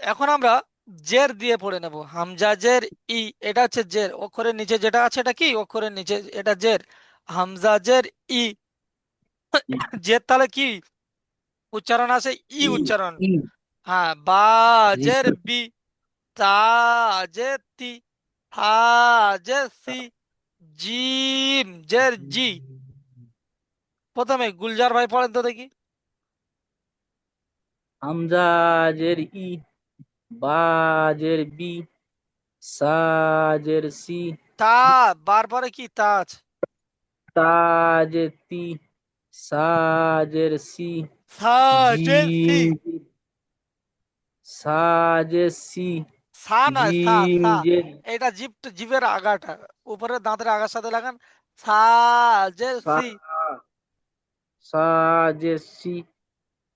এখন আমরা জের দিয়ে পড়ে নেব। হামজা জের ই, এটা হচ্ছে জের। অক্ষরের নিচে যেটা আছে এটা কি? অক্ষরের নিচে এটা জের। হামজা জের ই। ই জের তাহলে কি উচ্চারণ আছে? ই ই উচ্চারণ। ই হ্যাঁ, বা জি জের বি, তা জের তি, হা জের সি, জিম জের জি। প্রথমে গুলজার ভাই পড়েন তো দেখি। হামজাজের ই, বাজের বি, সাজের সি, তা, বার পরে কি তা আছে? তাজের তি, সাজের সি, সা জের সি। জিম, সাজের সি, সা নয়, সা জিম সা। যে এটা জিভ, জিভের আগাটা, উপরে দাঁতের আগার সাথে লাগান। সা জের সা, সি। সাজের সি,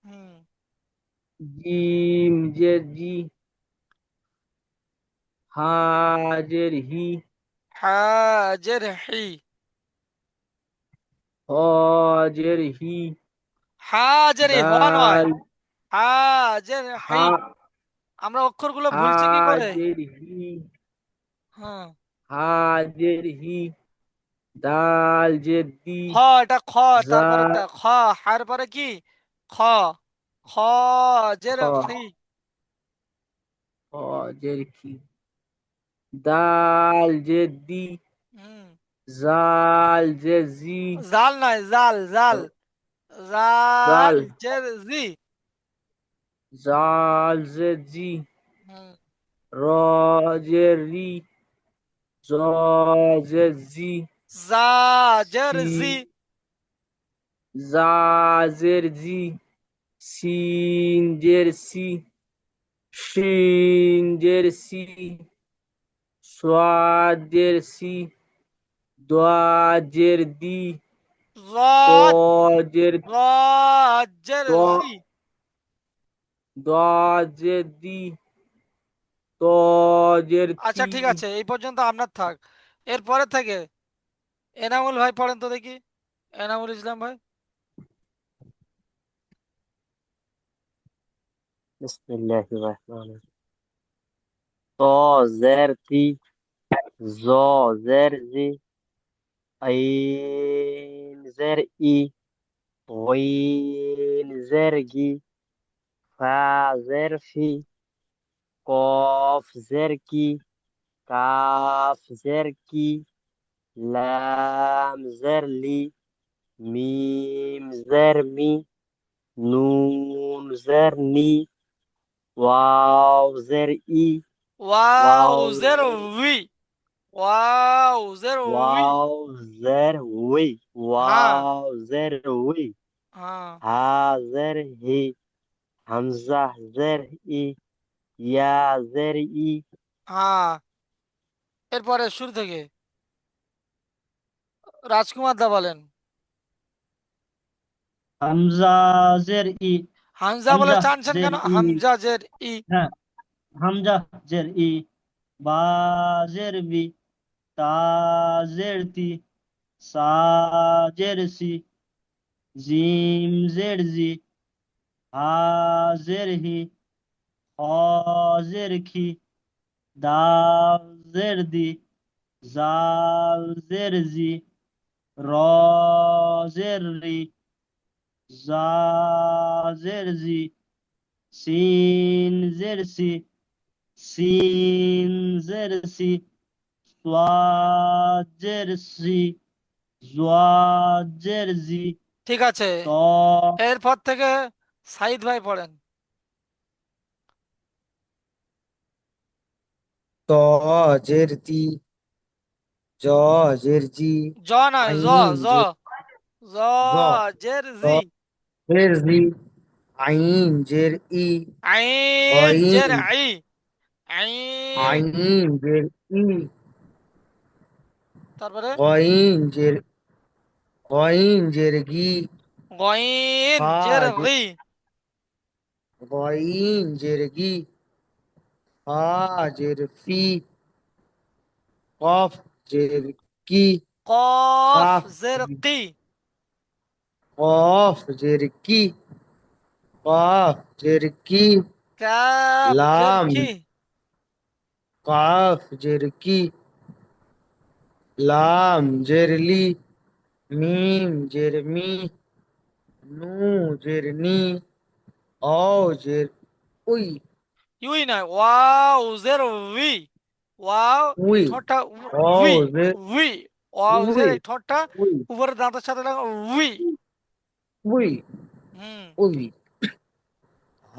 হুম। জিম যে জি, হাজের হি, হা জের হি। হজের হি, হা জের হ নয়, দাল হা জের হি। হা, আমরা অক্ষরগুলো ভুলছি কি করে? হাজের হি, হ্যাঁ। হাজের হি, দাল জের দি, খ, এটা খ। জা, তারপরে খ, হার পরে কি? খ, খ খ, জের খি। হজের খি, দাল জের দি, হুম। জাল জের জি, জাল নয়, জাল জাল। জাল জাল, জের জি। জাল জের জি, হুম। র জের রি, জ জের জি, জা জের সি, জি। জা জের জি, সিন জের সি, শিন জের সি, সোয়াজের সি, দোয়াজের দি, জদ, তজের জের ত, জি। দজের দি, তজের আচ্ছা থি। ঠিক আছে, এই পর্যন্ত আপনার থাক। এরপরে থেকে এনামুল ভাই পড়েন তো দেখি। এনামুল ইসলাম ভাই। বিসমিল্লাহির রহমানির রহিম। ত জের তি, জ জের জি, আইন জের ই, গইন জের গি, ফা জের ফি, কফ জের কি, কাফ জের কি, লাম জের লি, মিম জের মি, নুন জের নি, ওয়াও জের ই, ওয়াও ওয়াও জের জের উই, ওয়াও জের উই। ওয়াও জের উই, হ্যাঁ। ওয়াও জের উই, হ্যাঁ। হা জের হি, হামজা জের ই, ইয়া জের ই, হ্যাঁ, এরপরে শুরু থেকে রাজকুমার দা বলেন। হামজা জের ই, হামজা বলে হামজা টানছেন জের কেন? ই, হামজা জের ই। হ্যাঁ, হামজা জের ই, বা জের বি, তা জের তি, সা জের সি, জিম জের জি, হা জের হি, হ জের খি, দাল জের দি, জাল জের জি, র জের রি, জা জের জি, সিন জের সি, সিন জের সি, সোয়াজের সি, জোয়াজের জি, ঠিক আছে, ত এরপর থেকে সাইদ ভাই পড়েন। ত জের তি, জ জের জি, জ নয়, জ, আইন জ, জের জ জ, জের ত জি। জের জি, আইন জের ই, আইন জের গইন, আই, আইন। আইন জের ই, তারপরে গইন জের গি, গইন ফা জের জের গি। গইন জের গি, ফা জের ফি, কফ জের কি, কফ কাফ জের কি। কফ জের কি, কফ জের কি, কাফ জের লাম কি? কাফ জের কি, লাম জের লি, মিম জের মি, নু জের নি, অ জের উই, ইউই নয়, ওয়াও জের উই। ওয়াও, এই উই, ঠোঁটটা অ উই। জের উই। ওয়াও জের উই, এই ঠোঁটটা উই, উপরে দাঁতের সাথে লাগা, উই। We, hmm. উই, হ,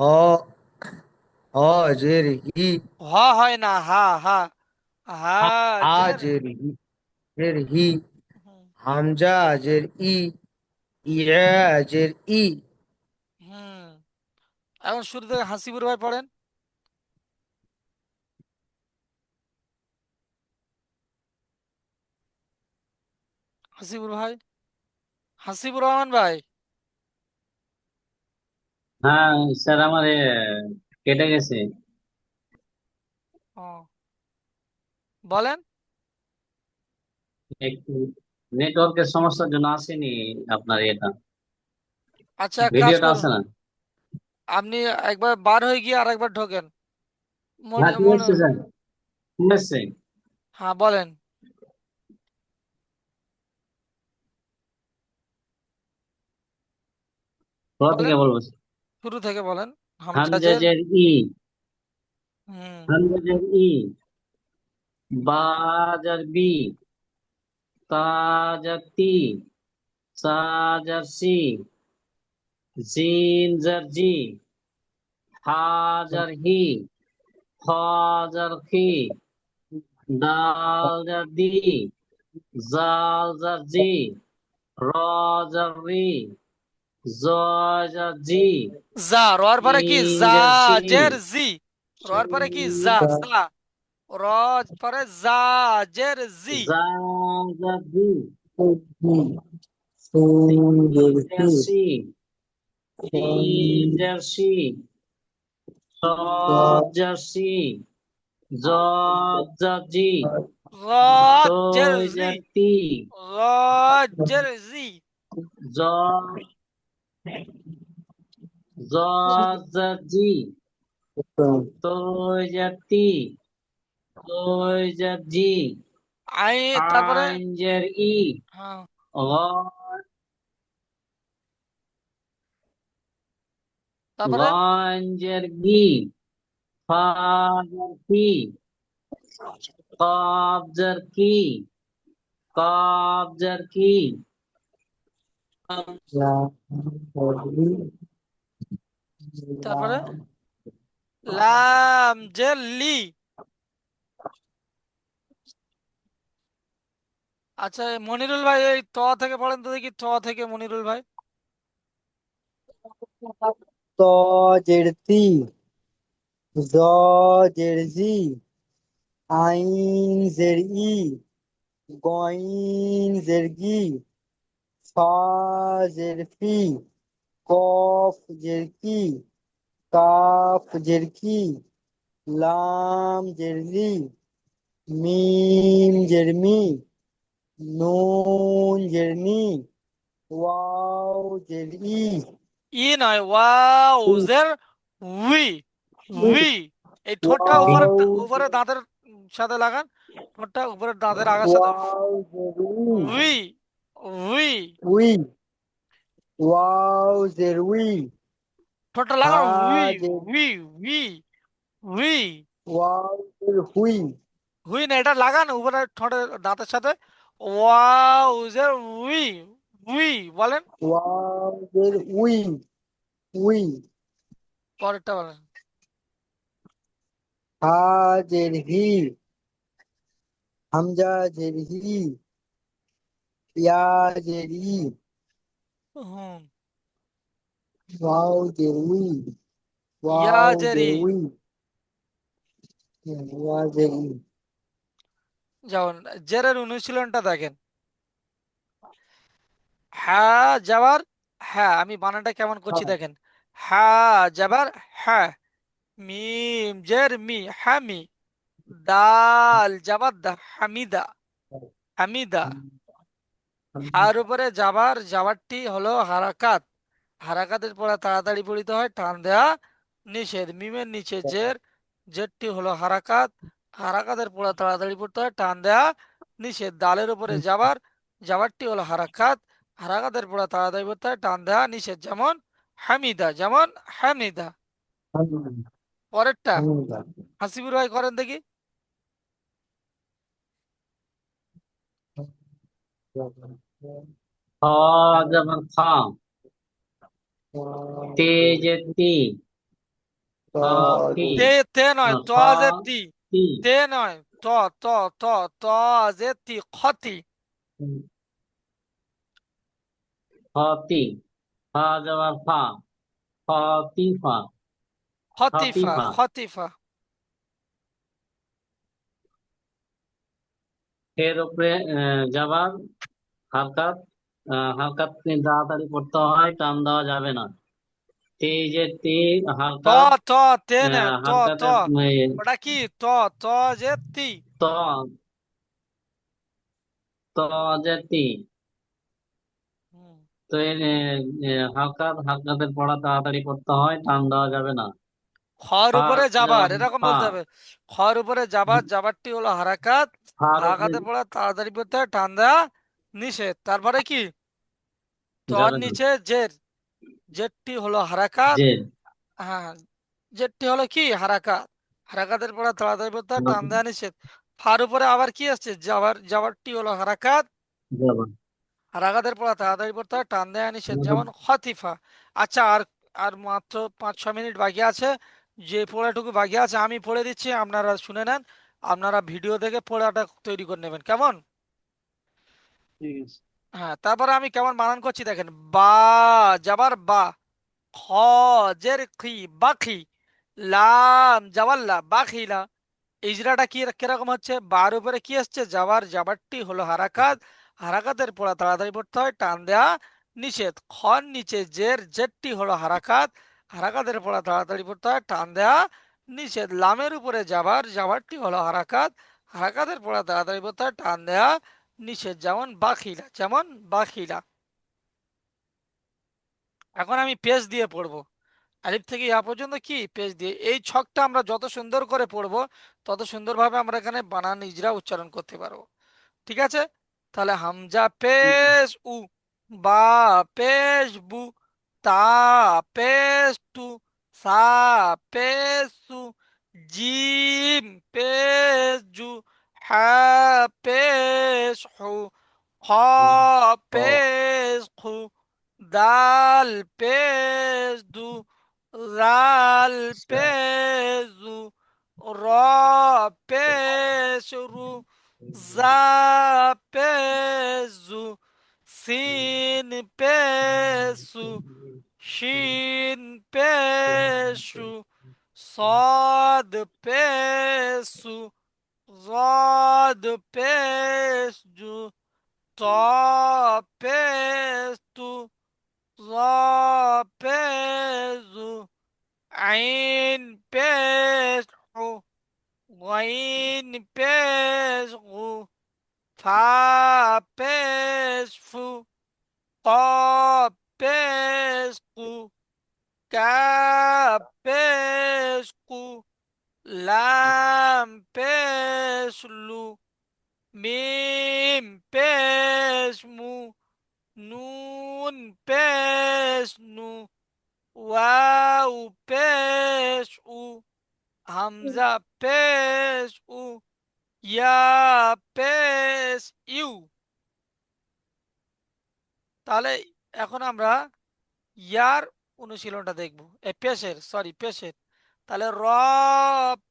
হ জের হি, হ হয় না, হা হা। হা আ আ জের। জের হি, হুম। হামজা জের ই, ইয়া জের ই, হুম। এখন শুরু থেকে হাসিবুর ভাই পড়েন। হাসিবুর ভাই, হাসিবুর রহমান ভাই। হ্যাঁ স্যার, আমার কেটে গেছে। ও, বলেন। একটু নেটওয়ার্কের সমস্যার জন্য আসেনি আপনার এটা, আচ্ছা, এক কাজ ভিডিওটা করুন, আসে না। আপনি একবার বার হয়ে গিয়ে আর একবার ঢোকেন। হ্যাঁ মনে ঠিক মনে। আছে স্যার, ঠিক আছে। হ্যাঁ, বলেন। কোথা থেকে বলেন, বলবো? শুরু থেকে বলেন। হামজাজের। হামজাজের ই, হুম। হামজাজের ই, বাজার বি, তাজার তি, সাজার সি, জিনজার জি, হাজার হি, হাজার খি, দালজার দি, জালজার জি, রজার রি, জজার জি, যা, রর পরে কি? যা ইনজার সি, জের জি। রর পরে কি? যা। সিন, যা। র পরে যা জের জি। জালজার জি, সিন জের সিনজার সি, সি, জিনজার সি, জজার সি, জজার জি, র জের জি। তৈজার তি, র জের জি। জ জজার জি, তৈজার তি, তৈজার জি, আই, তারপরে। আইনজের ই, হ্যাঁ, তারপরে। গঞ্জের গি, ফাজার কি, কবজার কি, কবজার কি, তারপরে লাম জের লি। আচ্ছা, মনিরুল ভাই, এই ত থেকে পড়েন তো দেখি, ত থেকে মনিরুল ভাই। ত জের তি, জ জের জি, আইন জের ই, গইন জের গি, ফা জের ফি, কফ জের কি, কাফ জের কি, লাম জের লি, মিম জের মি, নুন জের নি, ওয়াও জের ই, ই নয়, ওয়াও জের উই। উই। এই ঠোঁটটা উপরে, ওয়াও উপরে দাঁতের সাথে লাগান। ঠোঁটটা উপরে দাঁতের আগার সাথে। ওয়াও জের ই, উই। উই। উই, ওয়াও জের উই, ঠোঁটটা হা লাগান, উই। জের উই। উই। উই। ওয়াও জের হুই, হুই না, এটা লাগান উপরে ঠোঁটের দাঁতের সাথে। ওয়াও জের উই। উই। বলেন। ওয়াও জের উই, উই, পরেরটা বলেন। হা জের হি, হামজা জের হি, ইয়া জের ই, হুম। ওয়াও জের উই, ইয়া ওয়াও জের জের ই। উই, ইয়া জের ই, যেমন জেরের অনুশীলনটা দেখেন। হ্যাঁ যাবার। হ্যাঁ, আমি বানানটা কেমন করছি দেখেন। হ্যাঁ যাবার। হ্যাঁ। মিম জের মি, হামি। দাল যাবার দা, হামিদা। হামিদা। হার উপরে যাবার, যাবারটি হলো হারাকাত। হারাকাতের পরে তাড়াতাড়ি পড়িতে হয় টান দেয়া। নিষেধ, মিমের নিচে জের, জেরটি হলো হারাকাত, হারাকাতের পড়া তাড়াতাড়ি পড়তে হয়, টান দেয়া নিষেধ। দালের উপরে জাবার, জাবারটি হলো হারাকাত, হারাকাতের পড়া তাড়াতাড়ি পড়তে হয়, টান দেয়া নিষেধ। যেমন হামিদা, যেমন হামিদা। পরেরটা হাসিবুর ভাই করেন দেখি। খ যেমন খ, তে যে তি, খ কি, তে, তে নয়, ত খ যে তি, তি, তে নয়, ত, ত, ত, ত যে তি, খতি, খ তি, খ যেমন ফা, খ তি ফা, খ তি খতিফা, ফা। খতিফা। এর উপরে যাবার হালকাত, হালকাত তাড়াতাড়ি পড়তে হয়, টান দেওয়া যাবে না। তে যে তে, ত, হালকাত, ত, তে না, ত, ত, হালকাতে ওটা কি, ত, ত যে তি। ত, ত যে তি। হুম। তো এর হালকাত, হালকাতের পড়া তাড়াতাড়ি পড়তে হয়, টান দেওয়া যাবে না। খর ফা উপরে যাবার, যেমন এরকম ফা, বলতে হবে। খর উপরে যাবার, জাবারটি হলো হারাকাত, ফার উপরে হারাকাতে পড়া তাড়াতাড়ি পড়তে হয়, টান দেয়া নিষেধ। তারপরে কি, তর যাবে না। নিচে জের, জেরটি হলো হারাকাত। যে হ্যাঁ, জেরটি হলো কি হারাকাত, হারাকাতের পড়া তাড়াতাড়ি পড়তে হয়, টান দেয়া নিষেধ। ফার উপরে আবার কি আসছে, জাবার, জাবারটি হলো হারাকাত, যাবে হারাকাতের পড়া তাড়াতাড়ি পড়তে হয়, টান দেয়া নিষেধ। না। যেমন খতিফা। আচ্ছা, আর আর মাত্র 5-6 মিনিট বাকি আছে। যে পড়াটুকু বাকি আছে আমি পড়ে দিচ্ছি, আপনারা শুনে নেন। আপনারা ভিডিও দেখে পড়াটা তৈরি করে নেবেন, কেমন? ঠিক আছে। হ্যাঁ, তারপরে আমি কেমন বানান করছি দেখেন। বা, যাবার বা, খ, জের খি, বাখি, লাম জাবাল্লা, বাখিলা। ইজরাটা কি কিরকম হচ্ছে, বার উপরে কি আসছে, যাবার, জাবারটি হলো হারাকাত, হারাকাতের পড়া তাড়াতাড়ি পড়তে হয়, টান দেয়া নিষেধ। খন নিচে জের, জেরটি হলো হারাকাত, হারাকাতের পড়া তাড়াতাড়ি পড়তে হয়, টান দেয়া নিষেধ। লামের উপরে যাবার, জাবারটি হলো হারাকাত, হারাকাতের পড়া তাড়াতাড়ি পড়তে হয়, টান দেয়া নিষেধ। যেমন বাখিলা, যেমন বাখিলা। এখন আমি পেজ দিয়ে পড়বো। আলিফ থেকে ইয়া পর্যন্ত কি পেজ দিয়ে, এই ছকটা আমরা যত সুন্দর করে পড়বো তত সুন্দরভাবে আমরা এখানে বানান ইজরা উচ্চারণ করতে পারবো। ঠিক আছে? তাহলে হামজা পেশ উ, বা পেশ বু, তা পেশ তু, সা পেশ সু, জিম পেশ জু, হা পেশ হু, খ পেশ খু, দাল পেশ দু, রাল পেশ জু, র পেশ রু, জা পেজু, সিন পেসু, শিন পেশু, صاد পেসু, ضاد পেসু, ত পেস্তু, জ পেজু, আইন পেশু, গাইন পেশু, ফা পেশফু, قاف بسقو، كاف بسقو، لام بسلو، ميم بسمو، نون بسنو، واو بسو، همزة بسو، يا بس ইউ। তাহলে এখন আমরা ইয়ার অনুশীলনটা দেখবো, এ পেশের, সরি পেশের। তাহলে র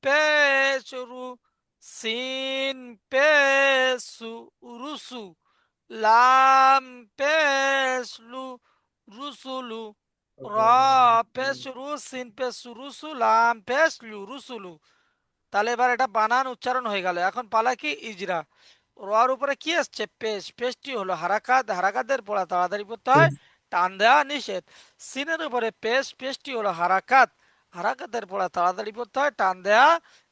পেশ রু, সিন পেশু, রুসু, লাম পেশ লু, রুসুলু, র পেশ রু, সিন পেশু, রুসু, লাম পেশ লু, রুসুলু। তাহলে এবার এটা বানান উচ্চারণ হয়ে গেল। এখন পালা কি ইজরা। রর উপরে কি আসছে, পেশ, পেশটি হলো হারাকাত, হারাকাতের পড়া তাড়াতাড়ি পড়তে হয়, টান দেওয়া নিষেধ। সিনের উপরে পেশ, পেশটি হলো হারাকাত, হারাকাতের পড়া তাড়াতাড়ি পড়তে হয়, টান দেওয়া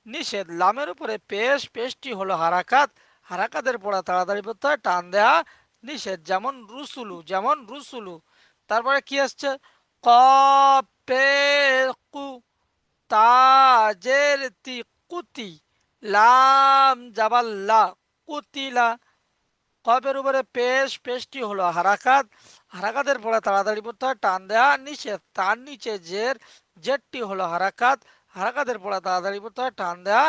নিষেধ। লামের উপরে পেশ, পেশটি হলো হারাকাত, হারাকাতের পড়া তাড়াতাড়ি পড়তে হয়, টান দেওয়া নিষেধ। যেমন রুসুলু, যেমন রুসুলু। তারপরে কি আসছে, ক পে কু, জের তি, কুতি। লাম জাবার লা, কুতিলা। কফের উপরে পেশ, পেশটি হলো হারাকাত। হারাকাতের পরে তাড়াতাড়ি পড়তে হয়, টান দেয়া নিষেধ। তার নিচে জের, জেরটি হলো হারাকাত। হারাকাতের পরে তাড়াতাড়ি পড়তে হয়, টান দেয়া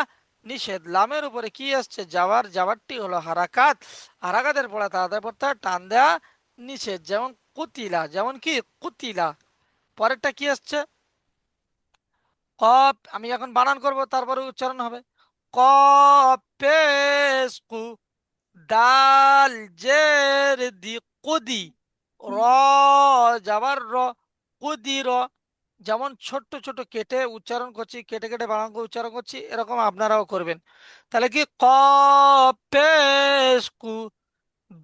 নিষেধ। লামের উপরে কি আসছে? জাবার, জাবারটি হলো হারাকাত। হারাকাতের পরে তাড়াতাড়ি পড়তে হয়, টান দেয়া নিষেধ। যেমন কুতিলা, যেমন কি কুতিলা। পরেরটা কি আসছে? কফ, আমি এখন বানান করব, তারপরে উচ্চারণ হবে। কফ পেশ কু, দাল জের দি, কুদি। র যাবার র, কুদি র। যেমন ছোট্ট ছোট কেটে উচ্চারণ করছি, কেটে কেটে বানান করে উচ্চারণ করছি, এরকম আপনারাও করবেন। তাহলে কি কফ পেশ কু,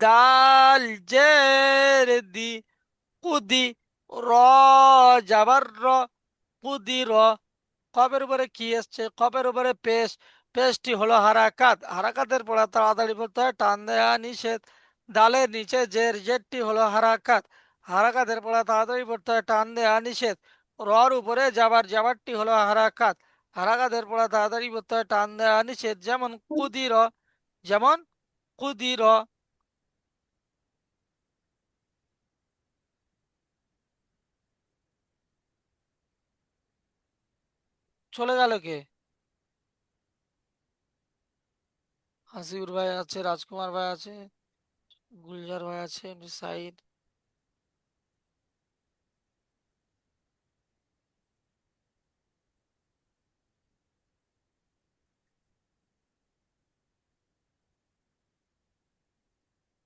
দাল জের দি, কুদি। র যাবার র, কুদি র। কবের উপরে কি এসছে? কবের উপরে পেশ, পেশটি হলো হারাকাত। হারাকাতের পরে তাড়াতাড়ি বলতে হয়, টান দেয়া নিষেধ। দালের নিচে জের, জেরটি হলো হারাকাত। হারাকাতের পরে তাড়াতাড়ি পড়তে হয়, টান দেয়া নিষেধ। রর উপরে যাবার, যাবারটি হলো হারাকাত। হারাকাতের পরে তাড়াতাড়ি পড়তে হয়, টান দেয়া নিষেধ। যেমন কুদির, যেমন কুদির। চলে গেল কে? হাসিবুর ভাই আছে, রাজকুমার ভাই আছে, গুলজার ভাই আছে, এমনি সাইদ।